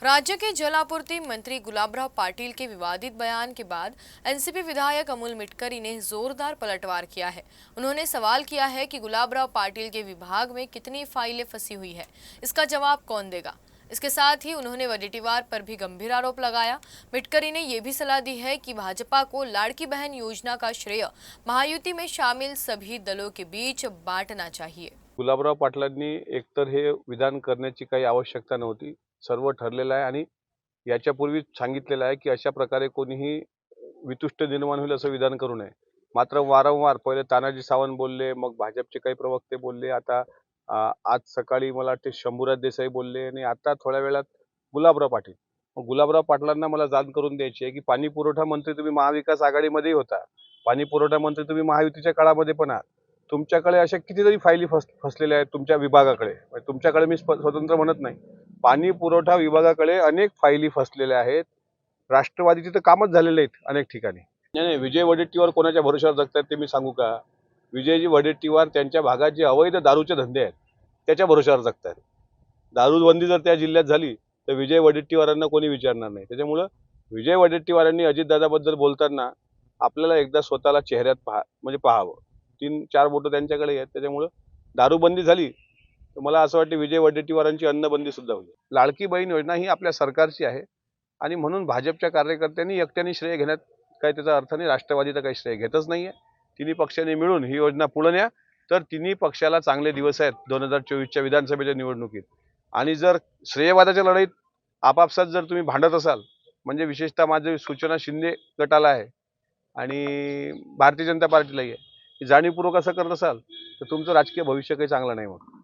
राज्य के जल आपूर्ति मंत्री गुलाबराव पाटिल के विवादित बयान के बाद एनसीपी विधायक अमूल मिटकरी ने जोरदार पलटवार किया है। उन्होंने सवाल किया है कि गुलाबराव पाटिल के विभाग में कितनी फाइलें फंसी हुई है, इसका जवाब कौन देगा। इसके साथ ही उन्होंने वडेट्टीवार पर भी गंभीर आरोप लगाया। मिटकरी ने यह भी सलाह दी है कि भाजपा को लाड़की बहन योजना का श्रेय महायुति में शामिल सभी दलों के बीच बांटना चाहिए। गुलाबराव पाटलांनी एकतर हे विधान करण्याची काही आवश्यकता नव्हती। सर्व ठरलेलं आहे आणि याच्यापूर्वी सांगितलेलं आहे की अशा प्रकारे कोणीही वितुष्ट निर्माण होईल असं विधान करू नये। मात्र वारंवार पहिले तानाजी सावंत बोलले, मग भाजपचे काही प्रवक्ते बोलले, आता आज सकाळी मला वाटते शंभूराज देसाई बोलले आणि आता थोड्या वेळात गुलाबराव पाटील। मग गुलाबराव पाटलांना मला जाण करून द्यायची आहे की पाणी पुरवठा मंत्री तुम्ही महाविकास आघाडीमध्येही होता, पाणी पुरवठा मंत्री तुम्ही महायुतीच्या काळामध्ये पण आहात। तुमच्याकडे अशा कितीतरी फायली फसलेल्या आहेत तुमच्या विभागाकडे। तुमच्याकडे मी स्वतंत्र म्हणत नाही, पाणी पुरवठा विभागाकडे अनेक फायली फसलेल्या आहेत। राष्ट्रवादीचे तर कामच झालेले आहेत अनेक ठिकाणी। नाही, विजय वडेट्टीवार कोणाच्या भरोशावर जगतात ते मी सांगू का? विजयजी वडेट्टीवार त्यांच्या भागात जे अवैध दारूचे धंदे आहेत त्याच्या भरोशावर जगतात। दारूबंदी जर त्या जिल्ह्यात झाली तर विजय वडेट्टीवारांना कोणी विचारणार नाही। त्याच्यामुळे विजय वडेट्टीवारांनी अजितदादाबद्दल बोलताना आपल्याला एकदा स्वतःला चेहऱ्यात म्हणजे पाहावं। 3-4 बोटं त्यांच्याकडे आहेत। त्याच्यामुळे दारूबंदी झाली तर मला असं वाटतं विजय वडेट्टीवारांची अन्नबंदी सुद्धा होईल। लाडकी बहीण योजना ही आपल्या सरकारची आहे आणि म्हणून भाजपच्या कार्यकर्त्यांनी एकट्याने श्रेय घेण्यात काही त्याचा अर्थ नाही। राष्ट्रवादी तर काही श्रेय घेतच नाहीये। तिन्ही पक्षांनी मिळून ही योजना पुढे न्या, तर तिन्ही पक्षाला चांगले दिवस आहेत 2024च्या विधानसभेच्या निवडणुकीत। आणि जर श्रेयवादाच्या लढाईत आपापसात जर तुम्ही भांडत असाल, म्हणजे विशेषतः माझी सूचना शिंदे गटाला आहे आणि भारतीय जनता पार्टीलाही आहे, जाणीवपूर्वक असं करत असाल तर तुमचं राजकीय भविष्य काही चांगलं नाही मग।